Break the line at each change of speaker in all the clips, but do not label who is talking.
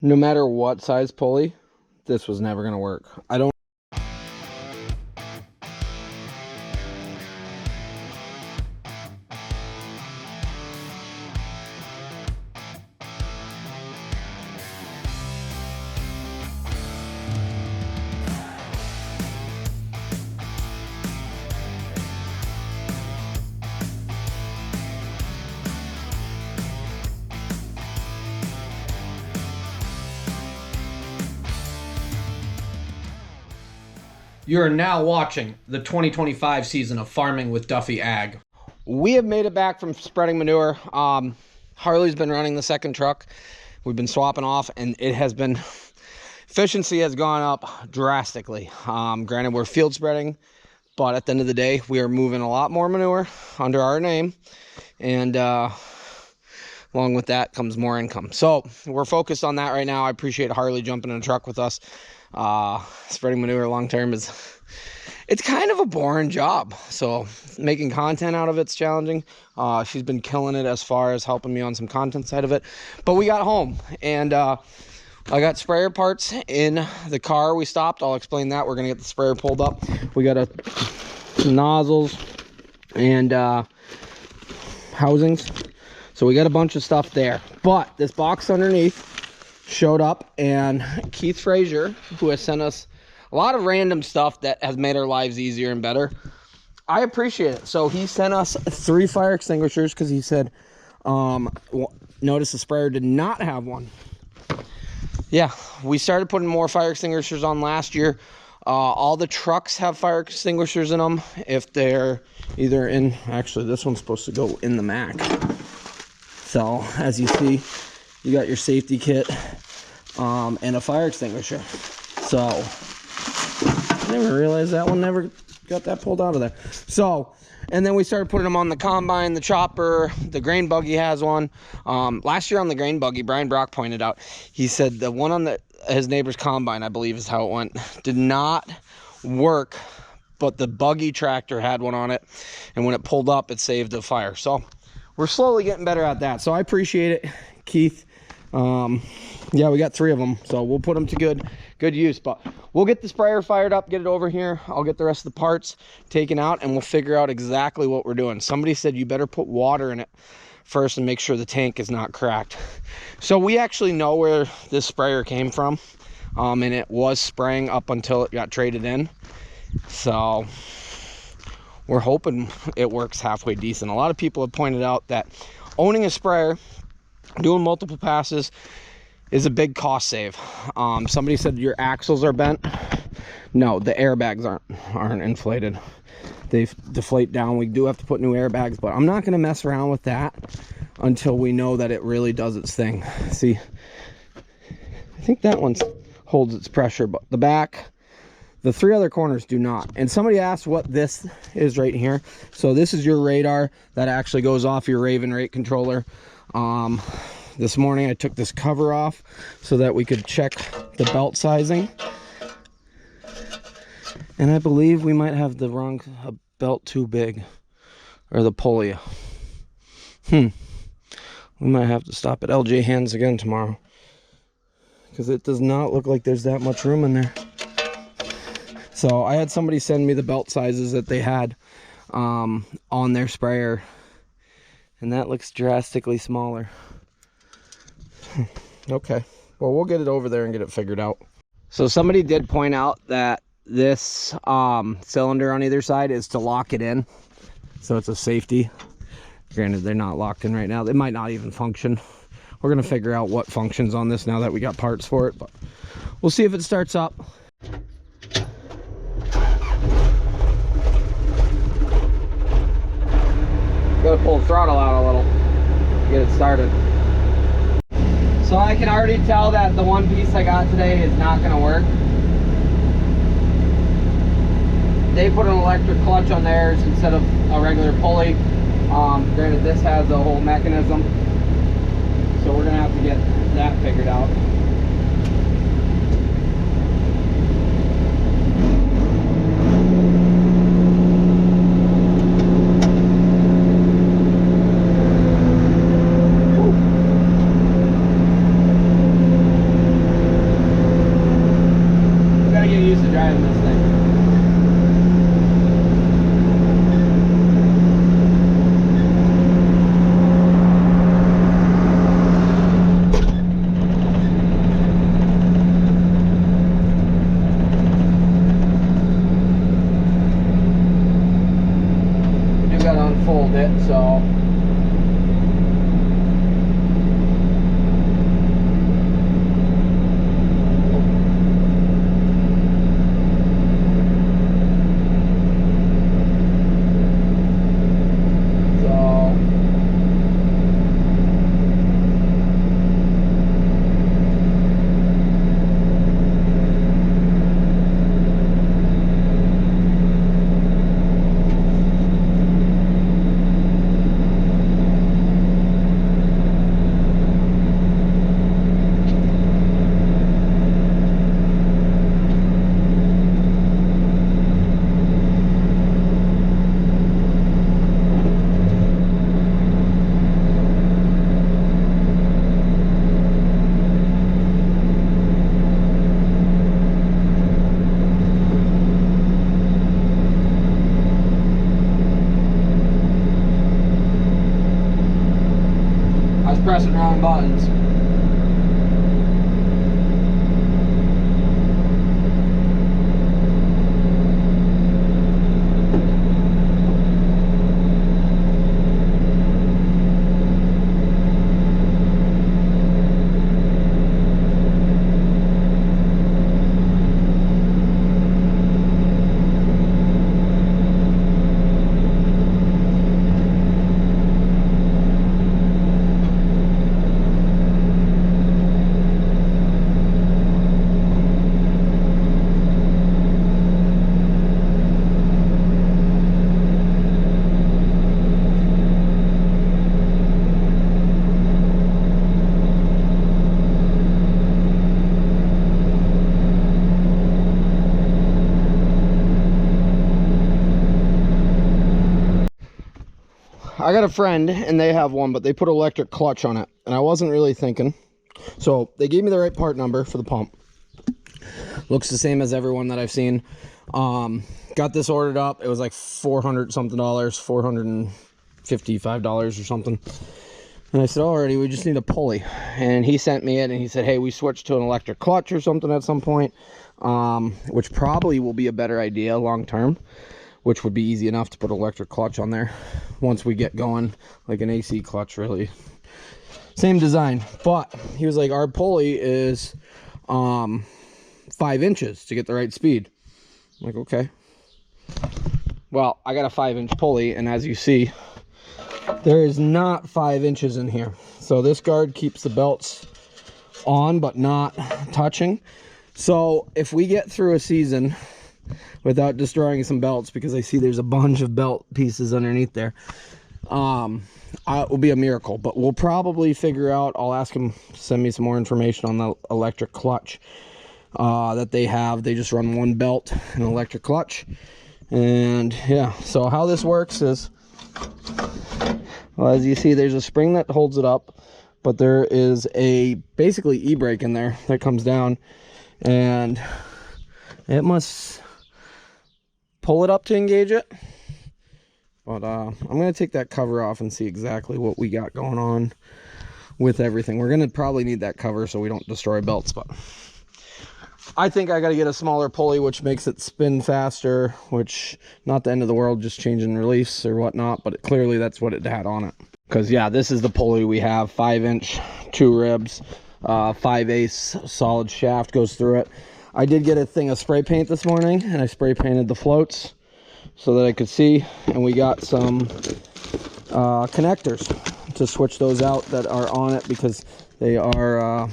No matter what size pulley, this was never going to work. I don't.
You are now watching the 2025 season of Farming with Duffy Ag.
We have made it back from spreading manure. Harley's been running the second truck. We've been swapping off, and it has been, efficiency has gone up drastically. Granted, we're field spreading, but at the end of the day, we are moving a lot more manure under our name, and along with that comes more income. So we're focused on that right now. I appreciate Harley jumping in a truck with us. Spreading manure long term it's kind of a boring job, so making content out of it's challenging. She's been killing it as far as helping me on some content side of it. But we got home, and I got sprayer parts in the car. We stopped. I'll explain that. We're gonna get the sprayer pulled up. We got some nozzles and housings, so we got a bunch of stuff there. But this box underneath showed up, and Keith Frazier, who has sent us a lot of random stuff that has made our lives easier and better, I appreciate it. So he sent us 3 fire extinguishers because he said notice the sprayer did not have one. Yeah, we started putting more fire extinguishers on last year. All the trucks have fire extinguishers in them if they're either in, actually this one's supposed to go in the Mac. So as you see, you got your safety kit and a fire extinguisher. So I never realized that one never got that pulled out of there. So, and then we started putting them on the combine, the chopper, the grain buggy has one. Last year on the grain buggy, Brian Brock pointed out, he said the one on his neighbor's combine, I believe is how it went, did not work, but the buggy tractor had one on it, and when it pulled up, it saved the fire. So we're slowly getting better at that. So I appreciate it, Keith. Yeah, we got 3 of them, so we'll put them to good use. But we'll get the sprayer fired up, get it over here. I'll get the rest of the parts taken out, and we'll figure out exactly what we're doing. Somebody said you better put water in it first and make sure the tank is not cracked. So we actually know where this sprayer came from, and it was spraying up until it got traded in. So we're hoping it works halfway decent. A lot of people have pointed out that owning a sprayer, doing multiple passes, is a big cost save. Somebody said your axles are bent. No, the airbags aren't inflated. They deflate down. We do have to put new airbags, but I'm not going to mess around with that until we know that it really does its thing. See, I think that one holds its pressure, but the back, the 3 other corners do not. And somebody asked what this is right here. So this is your radar that actually goes off your Raven rate controller. This morning I took this cover off so that we could check the belt sizing, and I believe we might have the wrong belt too big, or the pulley. We might have to stop at LJ Hands again tomorrow, because it does not look like there's that much room in there. So I had somebody send me the belt sizes that they had on their sprayer, and that looks drastically smaller. Okay, well, we'll get it over there and get it figured out. So somebody did point out that this cylinder on either side is to lock it in, so it's a safety. Granted, they're not locked in right now. They might not even function. We're gonna figure out what functions on this now that we got parts for it, but we'll see if it starts up. Gotta pull the throttle out a little to get it started. So I can already tell that the one piece I got today is not going to work. They put an electric clutch on theirs instead of a regular pulley. Granted, this has a whole mechanism, so we're going to have to get that figured out. used to driving this thing. You gotta unfold it, so. Pressing wrong buttons. I got a friend and they have one, but they put electric clutch on it, and I wasn't really thinking. So they gave me the right part number for the pump. Looks the same as everyone that I've seen. Got this ordered up. It was like $400 something, $455 or something. And I said, alrighty, we just need a pulley. And he sent me it and he said, hey, we switched to an electric clutch or something at some point, which probably will be a better idea long term, which would be easy enough to put electric clutch on there once we get going, like an AC clutch, really. Same design, but he was like, our pulley is 5 inches to get the right speed. I'm like, okay. Well, I got a 5-inch pulley, and as you see, there is not 5 inches in here. So this guard keeps the belts on, but not touching. So if we get through a season without destroying some belts, because I see there's a bunch of belt pieces underneath there, it will be a miracle. But we'll probably figure out, I'll ask him to send me some more information on the electric clutch that they have. They just run one belt, an electric clutch. And yeah, so how this works is, well, as you see, there's a spring that holds it up, but there is a basically e-brake in there that comes down, and it must pull it up to engage it. But I'm going to take that cover off and see exactly what we got going on with everything. We're going to probably need that cover so we don't destroy belts, but I think I got to get a smaller pulley, which makes it spin faster, which not the end of the world, just changing release or whatnot, but clearly that's what it had on it. Because yeah, this is the pulley we have, 5-inch, 2 ribs, 5/8 solid shaft goes through it. I did get a thing of spray paint this morning, and I spray painted the floats so that I could see, and we got some connectors to switch those out that are on it, because they are,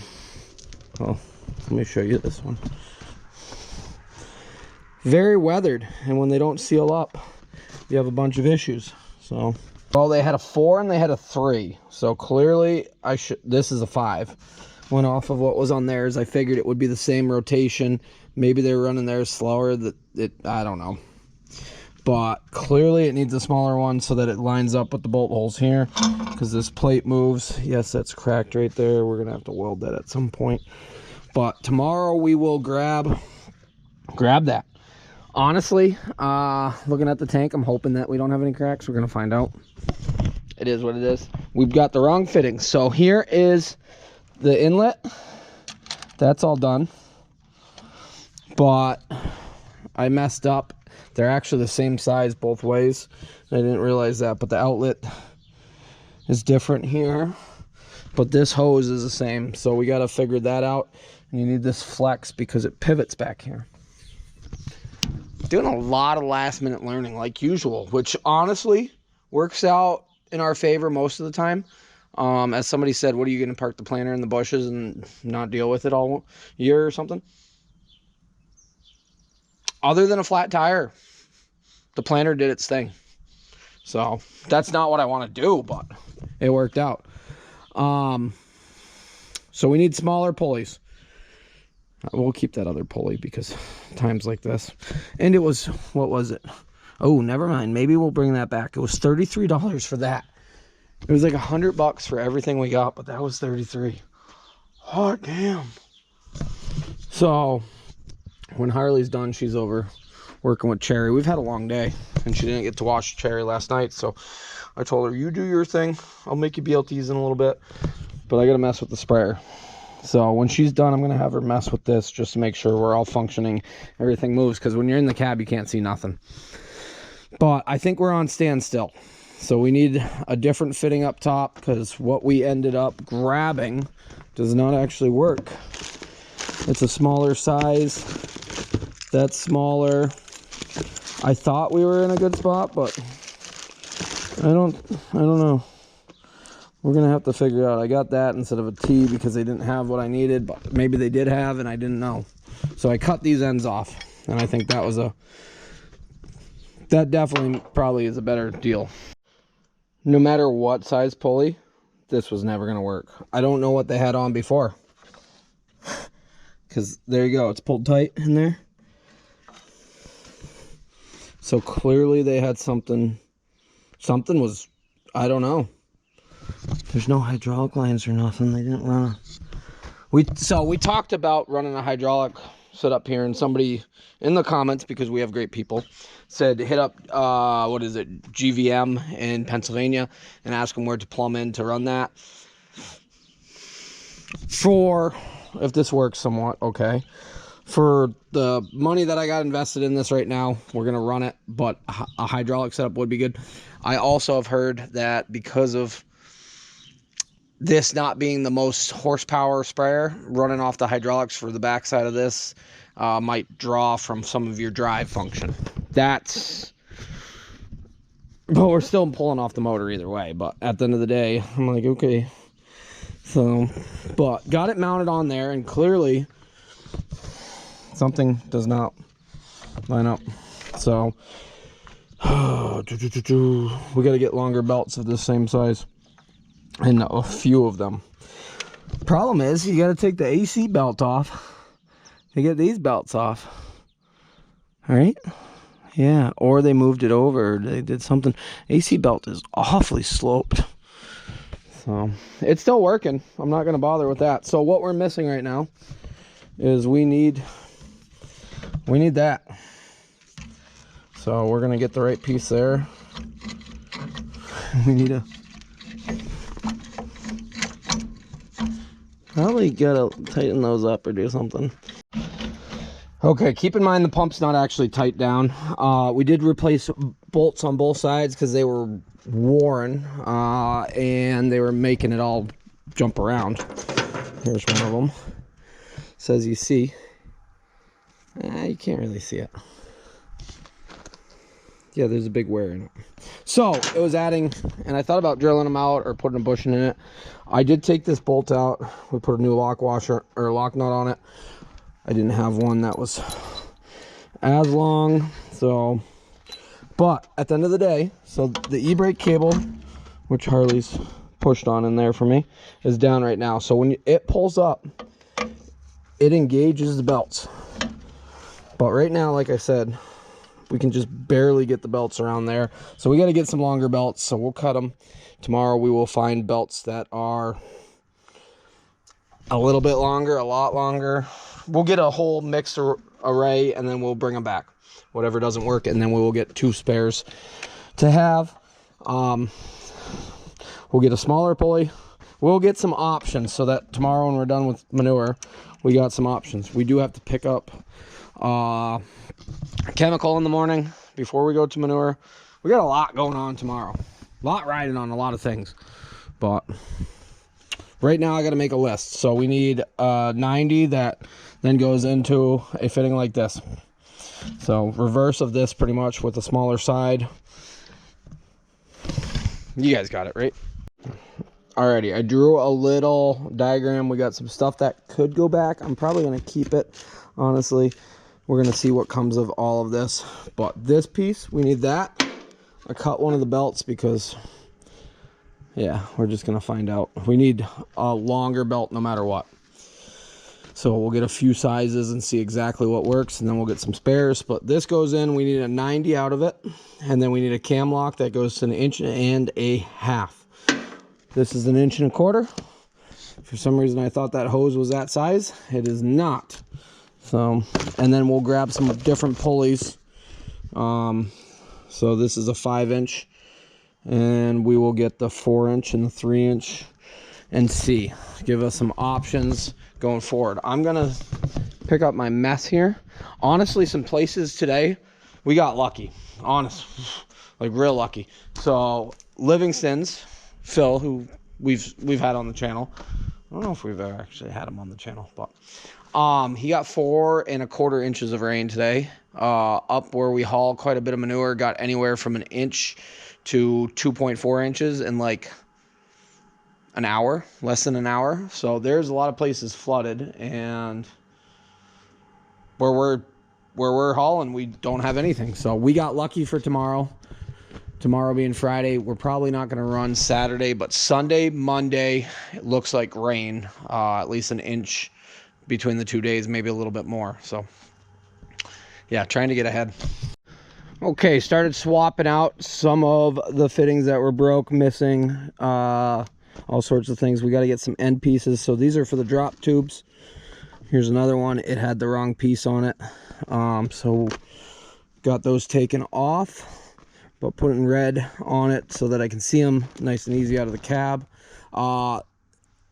well, let me show you this one. Very weathered, and when they don't seal up, you have a bunch of issues. So, well, they had a 4 and they had a 3. So clearly, this is a 5. Went off of what was on theirs. I figured it would be the same rotation. Maybe they were running theirs slower. I don't know. But clearly, it needs a smaller one so that it lines up with the bolt holes here, because this plate moves. Yes, that's cracked right there. We're gonna have to weld that at some point. But tomorrow we will grab grab that. Honestly, looking at the tank, I'm hoping that we don't have any cracks. We're gonna find out. It is what it is. We've got the wrong fitting. So here is the inlet. That's all done. But I messed up. They're actually the same size both ways. I didn't realize that, but the outlet is different here. But this hose is the same. So we got to figure that out. And you need this flex because it pivots back here. Doing a lot of last minute learning like usual, which honestly works out in our favor most of the time. As somebody said, what are you going to park the planter in the bushes and not deal with it all year or something? Other than a flat tire, the planter did its thing. So that's not what I want to do, but it worked out. So we need smaller pulleys. We'll keep that other pulley because times like this. And it was, what was it? Oh, never mind. Maybe we'll bring that back. It was $33 for that. It was like $100 for everything we got, but that was $33. Oh, damn. So when Harley's done, she's over working with Cherry. We've had a long day, and she didn't get to watch Cherry last night, so I told her, you do your thing. I'll make you BLTs in a little bit, but I got to mess with the sprayer. So when she's done, I'm going to have her mess with this just to make sure we're all functioning, everything moves, because when you're in the cab, you can't see nothing. But I think we're on standstill. So we need a different fitting up top because what we ended up grabbing does not actually work. It's a smaller size. That's smaller. I thought we were in a good spot, but I don't know. We're gonna have to figure it out. I got that instead of a T because they didn't have what I needed, but maybe they did have and I didn't know. So I cut these ends off, and I think that definitely probably is a better deal. No matter what size pulley, this was never gonna work. I don't know what they had on before. Because there you go, it's pulled tight in there. So clearly they had something was, I don't know. There's no hydraulic lines or nothing. They didn't run we talked about running a hydraulic set up here, and somebody in the comments, because we have great people, said hit up what is it, GVM in Pennsylvania, and ask them where to plumb in to run that. For if this works somewhat, okay. For the money that I got invested in this right now, we're gonna run it, but a hydraulic setup would be good. I also have heard that because of this not being the most horsepower sprayer, running off the hydraulics for the backside of this might draw from some of your drive function. But we're still pulling off the motor either way. But at the end of the day, I'm like, okay. So, but got it mounted on there, and clearly something does not line up. So we got to get longer belts of the same size, and a few of them. Problem is, you got to take the AC belt off to get these belts off. All right. Yeah, or they moved it over. They did something. AC belt is awfully sloped. So it's still working. I'm not going to bother with that. So what we're missing right now is we need that. So we're going to get the right piece there. We need to probably got to tighten those up or do something. Okay, keep in mind the pump's not actually tight down. We did replace bolts on both sides because they were worn and they were making it all jump around. Here's one of them. Says you see. You can't really see it. Yeah, there's a big wear in it. So it was adding, and I thought about drilling them out or putting a bushing in it. I did take this bolt out. We put a new lock washer or lock nut on it. I didn't have one that was as long, so, but at the end of the day, so the e-brake cable, which Harley's pushed on in there for me, is down right now. So when it pulls up, it engages the belts. But right now, like I said, we can just barely get the belts around there. So we got to get some longer belts, so we'll cut them. Tomorrow we will find belts that are a little bit longer, a lot longer. We'll get a whole mixed array and then we'll bring them back. Whatever doesn't work, and then we will get 2 spares to have. We'll get a smaller pulley. We'll get some options so that tomorrow when we're done with manure, we got some options. We do have to pick up chemical in the morning before we go to manure. We got a lot going on tomorrow. A lot riding on a lot of things. But right now I got to make a list. So we need 90 that then goes into a fitting like this. So reverse of this pretty much with a smaller side. You guys got it, right? Alrighty, I drew a little diagram. We got some stuff that could go back. I'm probably going to keep it, honestly. We're going to see what comes of all of this. But this piece, we need that. I cut one of the belts because, yeah, we're just going to find out. We need a longer belt no matter what. So we'll get a few sizes and see exactly what works, and then we'll get some spares. But this goes in, we need a 90 out of it. And then we need a cam lock that goes to 1.5 inches. This is 1.25 inches. For some reason I thought that hose was that size. It is not. So, and then we'll grab some different pulleys. So this is a 5-inch, and we will get the 4-inch and the 3-inch and see. Give us some options going forward. I'm gonna pick up my mess here. Honestly, some places today we got lucky. Honest, like real lucky. So Livingston's, Phil, who we've had on the channel. I don't know if we've ever actually had him on the channel, but he got 4.25 inches of rain today. Up where we haul quite a bit of manure, got anywhere from 1 inch to 2.4 inches in like an hour, less than an hour. So there's a lot of places flooded, and where we're hauling, we don't have anything. So we got lucky for tomorrow. Tomorrow being Friday, we're probably not going to run Saturday, but Sunday, Monday, it looks like rain, at least 1 inch between the 2 days, maybe a little bit more. So yeah, trying to get ahead. Okay, started swapping out some of the fittings that were broke, missing, all sorts of things. We got to get some end pieces. So these are for the drop tubes. Here's another one. It had the wrong piece on it. So got those taken off, but putting red on it so that I can see them nice and easy out of the cab.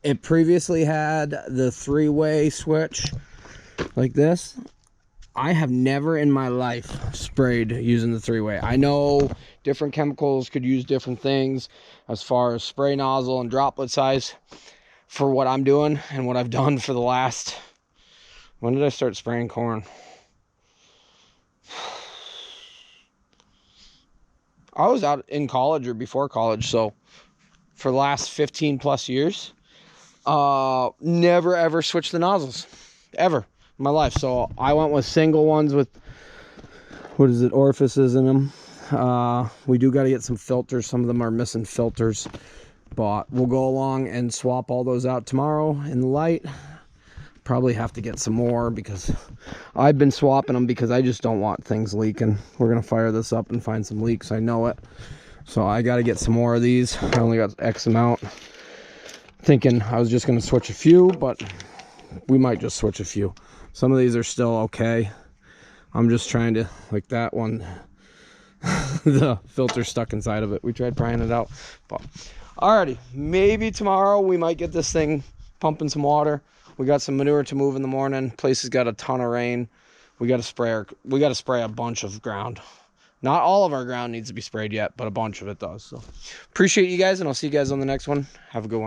It previously had the 3-way switch like this. I have never in my life sprayed using the 3-way. I know different chemicals could use different things as far as spray nozzle and droplet size. For what I'm doing and what I've done for the last, when did I start spraying corn? I was out in college or before college, so for the last 15 plus years, never ever switched the nozzles, ever in my life. So I went with single ones with, what is it, orifices in them. We do got to get some filters. Some of them are missing filters, but we'll go along and swap all those out tomorrow in the light. Probably have to get some more because I've been swapping them because I just don't want things leaking. We're going to fire this up and find some leaks. I know it. So I got to get some more of these. I only got X amount. Thinking I was just going to switch a few, but we might just switch a few. Some of these are still okay. I'm just trying to, like that one, the filter stuck inside of it. We tried prying it out, but alrighty, maybe tomorrow we might get this thing pumping some water. We got some manure to move in the morning. Place has got a ton of rain. We got to spray a bunch of ground. Not all of our ground needs to be sprayed yet, but a bunch of it does. So appreciate you guys, and I'll see you guys on the next one. Have a good one.